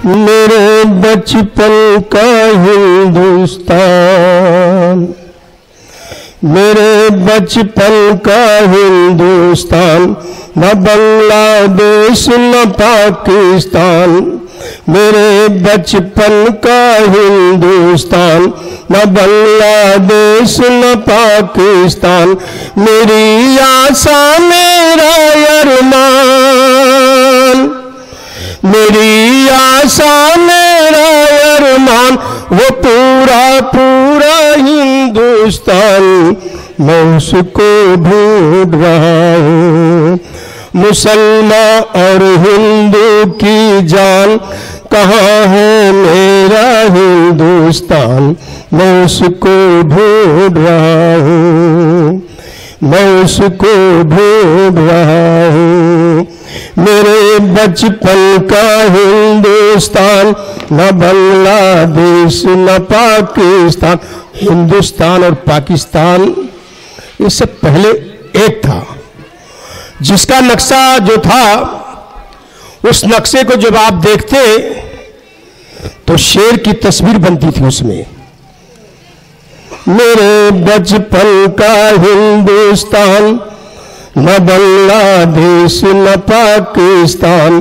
मेरे बचपन का हिंदुस्तान, मेरे बचपन का हिंदुस्तान, न बांग्लादेश न पाकिस्तान। मेरे बचपन का हिंदुस्तान, न बांग्लादेश न पाकिस्तान। मेरी आशा मेरा अरमान, मेरी आशा मेरा अरमान, वो पूरा पूरा हिंदुस्तान, मैं उसको ढूंढ रहा हूँ। मुसलमान और हिंदू की जान, कहाँ है मेरा हिंदुस्तान, मैं उसको ढूंढ रहा हूँ, मैं उसको ढूंढ रहा हूँ। मेरे बचपन का हिंदुस्तान, न बांग्लादेश न पाकिस्तान। हिंदुस्तान और पाकिस्तान इससे पहले एक था, जिसका नक्शा जो था, उस नक्शे को जब आप देखते तो शेर की तस्वीर बनती थी उसमें। मेरे बचपन का हिंदुस्तान, न बांग्लादेश न पाकिस्तान।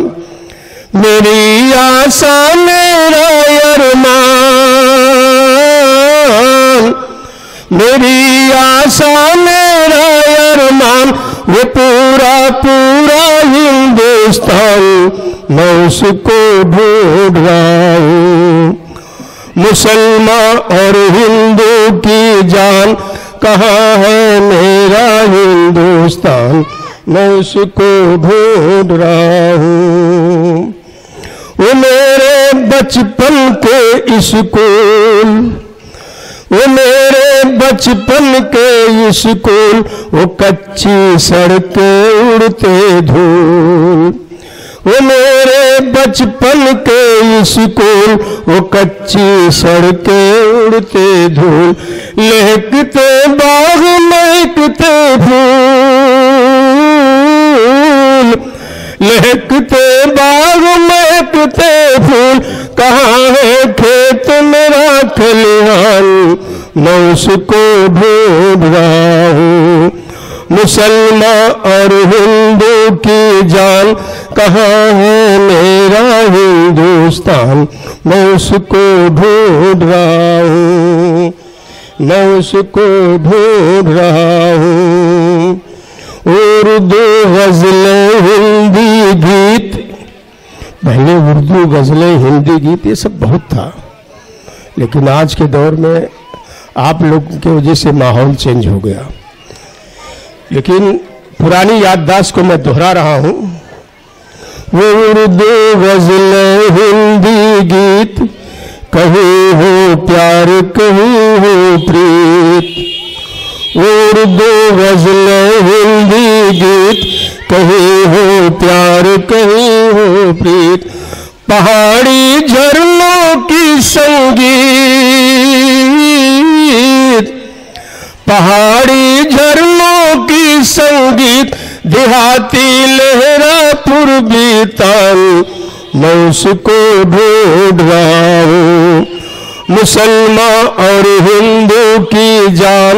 मेरी आशा मेरा अरमान, मेरी आशा मेरा अरमान, वो पूरा पूरा हिंदुस्तान, मैं उसको ढूंढ रहा हूँ। मुसलमान और हिंदू की जान, कहाँ है मेरा हिंदुस्तान, मैं उसको ढूंढ रहा हूँ। वो मेरे बचपन के स्कूल, वो मेरे बचपन के स्कूल, वो कच्ची सड़कें उड़ते धूल। वो मेरे बचपन के स्कूल, वो कच्ची सड़कें उड़ते धूल। लहकते बाग महकते फूल, लहकते बाग महकते फूल, कहाँ है खेत मेरा खलिहान, मैं उसको ढूंढ रहा हूँ। मुसलमान और हिंदू की जान, कहाँ है मेरा हिंदुस्तान, मैं उसको ढूंढ रहा हूँ, मैं उसको ढूंढ रहा हूँ। उर्दू गज़लें हिंदी गीत, पहले उर्दू गज़लें हिंदी गीत ये सब बहुत था, लेकिन आज के दौर में आप लोगों की वजह से माहौल चेंज हो गया। लेकिन पुरानी याददाश्त को मैं दोहरा रहा हूँ। वो उर्दू गज़लें हिंदी गीत, कहीं हो प्यार कहीं हो प्रीत। उर्दू गज़लें हिंदी गीत, कहीं हो प्यार कहीं हो प्रीत। पहाड़ी झरनों की संगीत, पहाड़ी झरनों की संगीत, देहाती लहरा पूर्वी तान, मैं उसको ढूंढ रहा हूँ। मुसलमान और हिंदू की जान,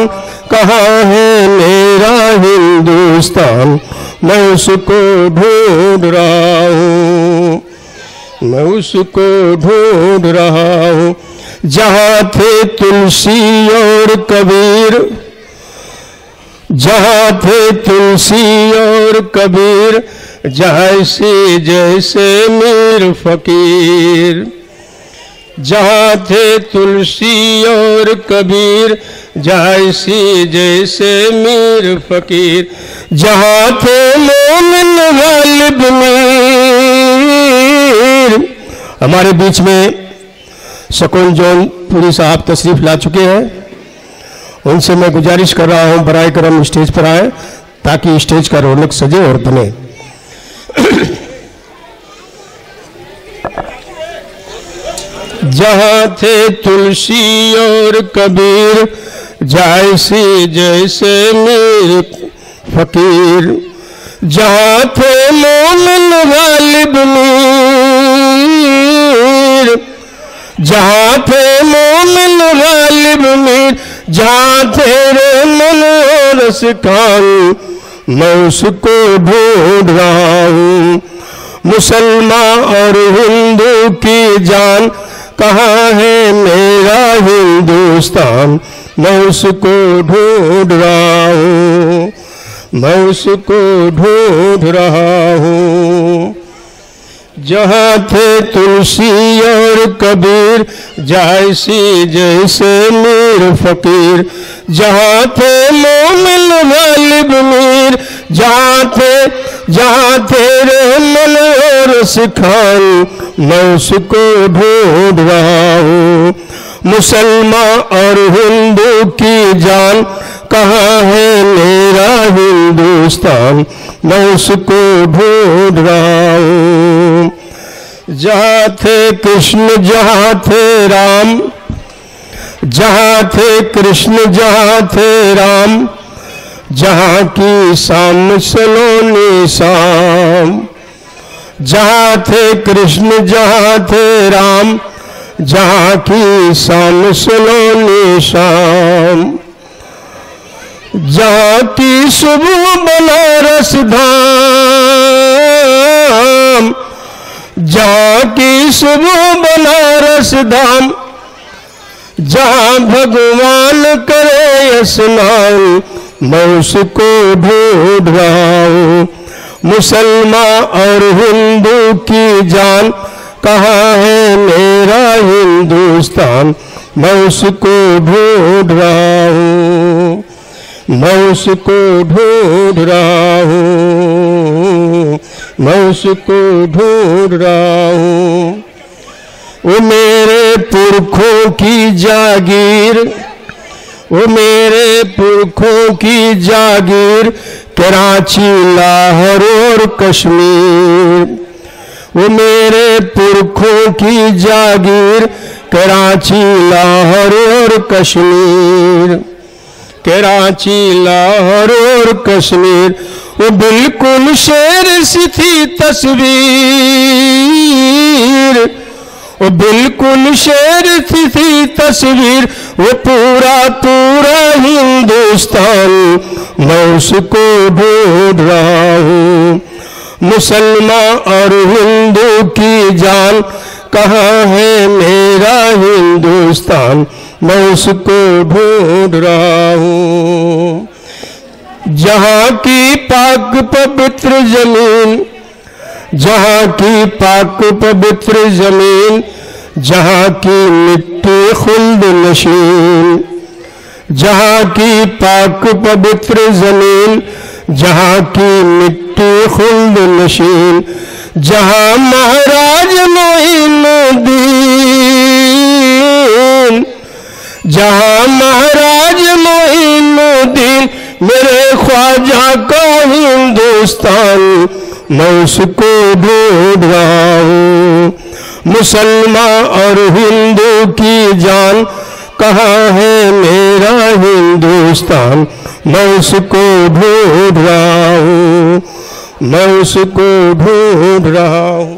कहाँ है मेरा हिंदुस्तान, मैं उसको ढूंढ रहा हूँ, मैं उसको ढूंढ रहा हूँ। जहाँ थे तुलसी और कबीर, जहाँ थे तुलसी और कबीर, जैसे जैसे मीर फकीर। जहाँ थे तुलसी और कबीर, जैसे जैसे मीर फकीर। जहाँ थे मोमिन गालिब मीर। हमारे बीच में सकून जौनपुरी साहब तशरीफ ला चुके हैं, उनसे मैं गुजारिश कर रहा हूं बराए करम स्टेज पर आए, ताकि स्टेज का रौनक सजे और बने। जहाँ थे तुलसी और कबीर, जैसे जैसे मीर फकीर। जहाँ थे मोमिन गालिब मीर, जहाँ थे मोमिन गालिब मीर, जहाँ तेरे मन रस खान, मैं उसको ढूंढ रहा हूँ। मुसलमान और हिंदू की जान, कहाँ है मेरा हिंदुस्तान, मैं उसको ढूंढ रहा हूँ, मैं उसको ढूंढ रहा हूँ। जहाँ थे तुलसी और कबीर, जैसी जैसे मीर फकीर, जहाँ थे मोमिन गालिब मीर, जहाँ तेरे मन और सिखान, मैं उसको ढूंढ रहा हूँ। मुसलमान और हिंदू की जान, कहाँ है मेरा हिंदुस्तान, मैं उसको ढूंढ रहा हूँ। जहाँ थे कृष्ण जहाँ थे राम, जहाँ थे कृष्ण जहाँ थे राम, जहाँ की शाम सलोनी शाम, जहाँ थे कृष्ण जहाँ थे राम, जहाँ की शाम सलोनी शाम, जहाँ की सुबह बनारस धाम, जहाँ की सुबह बनारस धाम, जहाँ भगवान करे स्नान, मैं उसको ढूंढ रहा हूँ। मुसलमान और हिंदू की जान, कहाँ है मेरा हिंदुस्तान, मैं उसको ढूंढ रहा हूँ, मैं उसको ढूंढ रहा हूँ, मैं उसको ढूंढ रहा हूँ। वो मेरे पुरखों की जागीर, वो मेरे पुरखों की जागीर, कराची लाहौर और कश्मीर, वो मेरे पुरखों की जागीर, कराची लाहौर और कश्मीर, कराची लाहौर और कश्मीर। वो बिल्कुल शेर सी थी तस्वीर, वो बिल्कुल शेर सी थी तस्वीर, वो पूरा पूरा हिंदुस्तान, मैं उसको ढूंढ रहा हूँ। मुसलमान और हिंदू की जान, कहाँ है मेरा हिंदुस्तान, मैं उसको ढूंढ रहा हूँ। जहाँ की पाक पवित्र जमीन, जहाँ की पाक पवित्र जमीन, जहाँ की मिट्टी खुल्द नशीन, जहाँ की पाक पवित्र जमीन, जहाँ की मिट्टी खुल्द नशीन, जहाँ महाराज मोइनुद्दीन, जहाँ महाराज मोइनुद्दीन, मेरे ख्वाजा का हिंदुस्तान, मैं उसको ढूंढ रहा हूँ। मुसलमान और हिंदू की जान, कहाँ है मेरा हिंदुस्तान, मैं उसको ढूंढ रहा हूँ, मैं उसको ढूंढ रहा हूँ।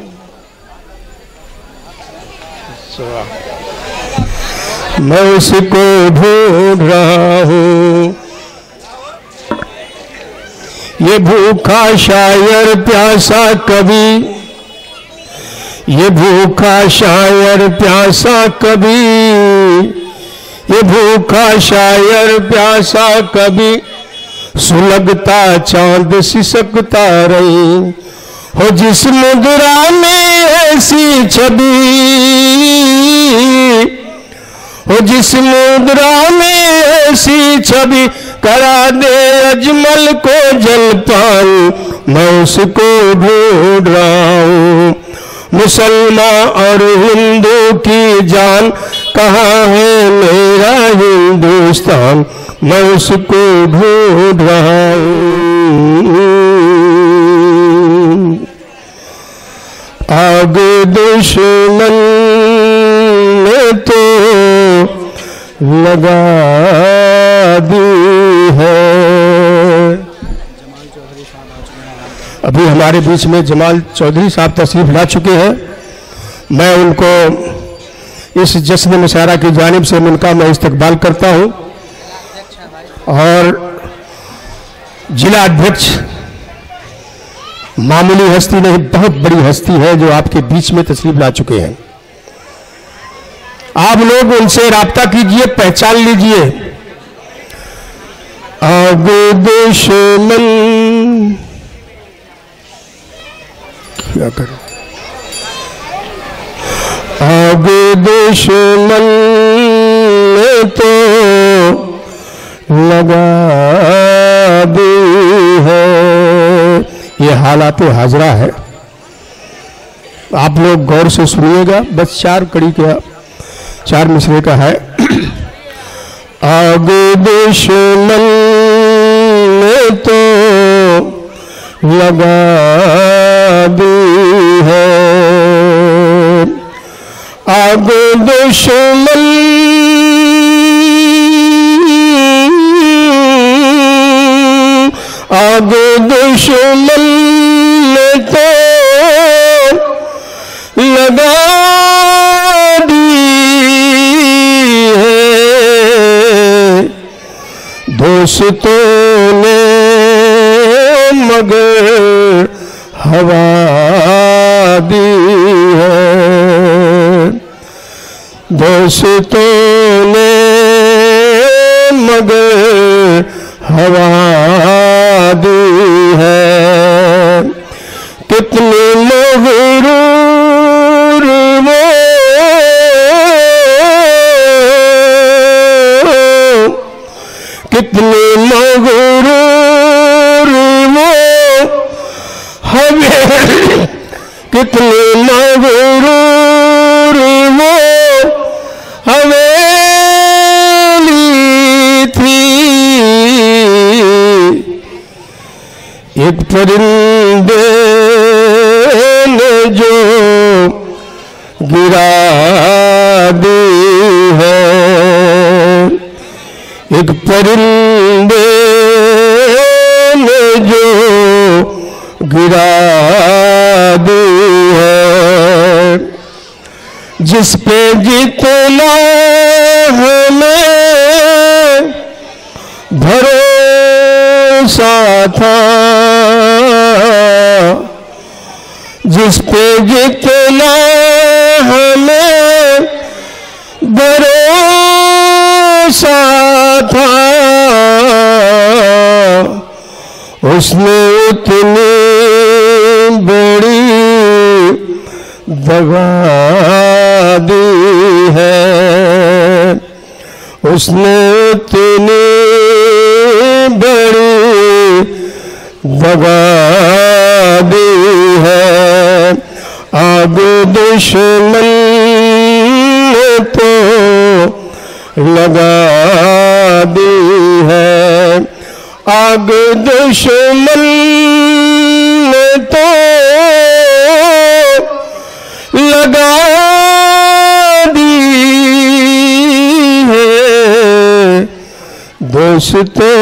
मैं उसको ढूंढ रहा हूँ। ये भूखा शायर प्यासा कवि, ये भूखा शायर प्यासा कवि, ये भूखा शायर प्यासा कवि, सुलगता चांद सिसकता रही, हो जिस मुद्रा में ऐसी छवि, हो जिस मुद्रा में ऐसी छवि, करा दे अजमल को जलपान, मैं उसको ढूंढ रहा हूँ। मुसलमान और हिंदू की जान, कहाँ है मेरा हिंदुस्तान, मैं उसको ढूंढ रहा हूँ। आग दुश्मन ने तो लगा दी है। अभी हमारे बीच में जमाल चौधरी साहब तशरीफ ला चुके हैं। मैं उनको इस जश्न मुशायरा की जानिब से उनका मैं इस्तकबाल करता हूँ। और जिला अध्यक्ष मामूली हस्ती नहीं, बहुत बड़ी हस्ती है जो आपके बीच में तशरीफ ला चुके हैं। आप लोग उनसे राब्ता कीजिए, पहचान लीजिए। आगे दुश्मन क्या करें, आगे दुश्मन तो लगा दी है। ये हालात हाजरा है, आप लोग गौर से सुनिएगा। बस 4 कड़ी का 4 मिसरे का है। आगे दुश्मन ने तो लगा दी है, आगे दुश्मन आगे दुश्मन ने तो लगा दी है, दोस्तों ने मगर हवा दी है, दोस्तों ने मगर हवा दी है। कितने मगरूर वो, कितने मगरूर वो हमें, कितने मगरूर वो हवेली थी। एक परिंदे ने जो गिरा दी है, एक परिंदे ने जो गिरा दी है, जिस पे जितना हमें भरोसा था, जिस पे जितना हमें भरोसा था, उसने उतनी बड़ी दगा दी है, उसने उतनी बड़ी दगा दी है। आगे दुश्मन ने तो लगा दी है, आगे दुश्मन ने तो लगा दी है, दोस्तों